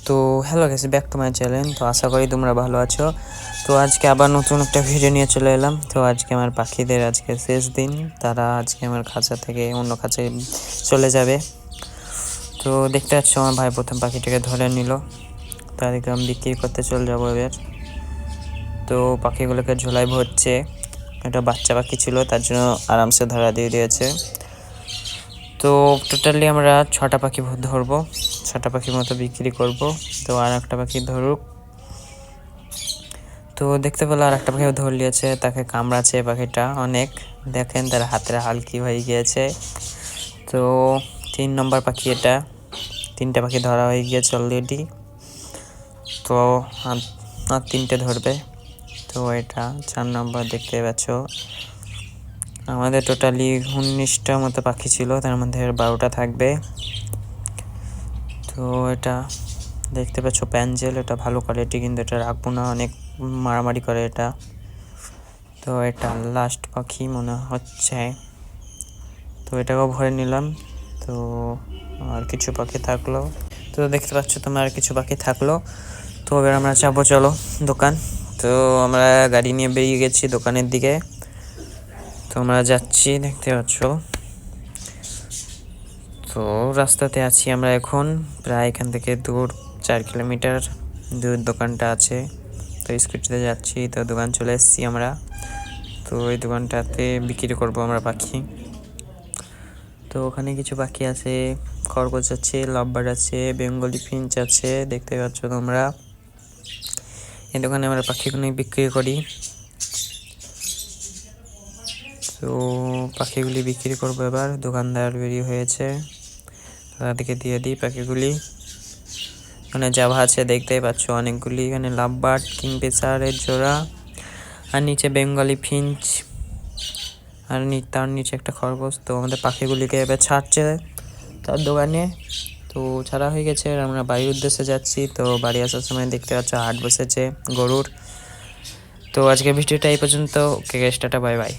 তো hello guys, back to my channel. তো আশা করি তোমরা ভালো আছো। তো আজকে আবার নতুন একটা ভিডিও নিয়ে চলে এলাম। তো আজকে আমার পাখিদের আজকে শেষ দিন, তারা আজকে আমার খাঁচা থেকে অন্য খাঁচায় চলে যাবে। তো দেখতে পাচ্ছ আমার ভাই প্রথম পাখিটাকে ধরে নিল, তাদেরকে আমি বিক্রি করতে চলে যাবো এবার। তো পাখিগুলোকে ঝোলায় ভরছে, এটা বাচ্চা পাখি ছিল তার জন্য আরামসে ধরা দিয়ে দিয়েছে। তো টোটালি আমরা 6টা পাখি ধরবো, 6টা পাখির মতো বিক্রি করব। তো আর একটা পাখি ধরুক। তো দেখতে পেলো আর একটা পাখিও ধরে নিয়েছে, তাকে কামড়াচ্ছে পাখিটা অনেক, দেখেন তার হাতের হাল কি হয়ে গিয়েছে। তো 3 নম্বর পাখি এটা, 3টে পাখি ধরা হয়ে গিয়েছে অলরেডি। তো আর 3টে ধরবে। তো এটা 4 নম্বর। দেখতে পাচ্ছ আমাদের টোটালি 19টা মতো পাখি ছিল, তার মধ্যে 12টা থাকবে। তো এটা দেখতে পাচ্ছ প্যাঞ্জেল, এটা ভালো কোয়ালিটি, কিন্তু এটা রাখবো না, অনেক মারামারি করে এটা। তো এটা লাস্ট পাখি মনে হচ্ছে, তো এটাকেও ভরে নিলাম। তো আর কিছু পাখি থাকলো, তো দেখতে পাচ্ছ তোমরা আর কিছু পাখি থাকলো। তো এবার আমরা যাবো, চলো দোকান। তো আমরা গাড়ি নিয়ে বেরিয়ে গেছি দোকানের দিকে। তো আমরা যাচ্ছি, দেখতে পাচ্ছ। তো রাস্তাতে আছি আমরা এখন, প্রায় এখান থেকে দূর 4 কিলোমিটার দূর দোকানটা আছে। তো স্কুটিতে যাচ্ছি, তো দোকান চলে এসেছি আমরা। তো এই দোকানটাতে বিক্রি করব আমরা পাখি। তো ওখানে কিছু পাখি আছে, খরগোশ আছে, লাভবার্ড আছে, বেঙ্গলি ফিঞ্চ আছে, দেখতে পাচ্ছ তোমরা। এই দোকানে আমরা পাখিগুলো বিক্রি করি। তো পাখিগুলি বিক্রি করবো এবার, দোকানদার বেরিয়ে হয়েছে, তাদেরকে দিয়ে দিই পাখিগুলি। এখানে জাভা আছে, দেখতেই পাচ্ছ অনেকগুলি। এখানে লাভবার্ড, কিংফিশারের জোড়া, আর নিচে বেঙ্গলি ফিঞ্চ, আর তার নিচে একটা খরগোশ। তো আমাদের পাখিগুলিকে এবার ছাড়ছে তার দোকানে। তো ছাড়া হয়ে গেছে, আমরা বাড়ির উদ্দেশ্যে যাচ্ছি। তো বাড়ি আসার সময় দেখতে পাচ্ছ হাট বসেছে গরুর। তো আজকে ভিডিওটা এই পর্যন্ত। ওকে, টাটা, বাই বাই।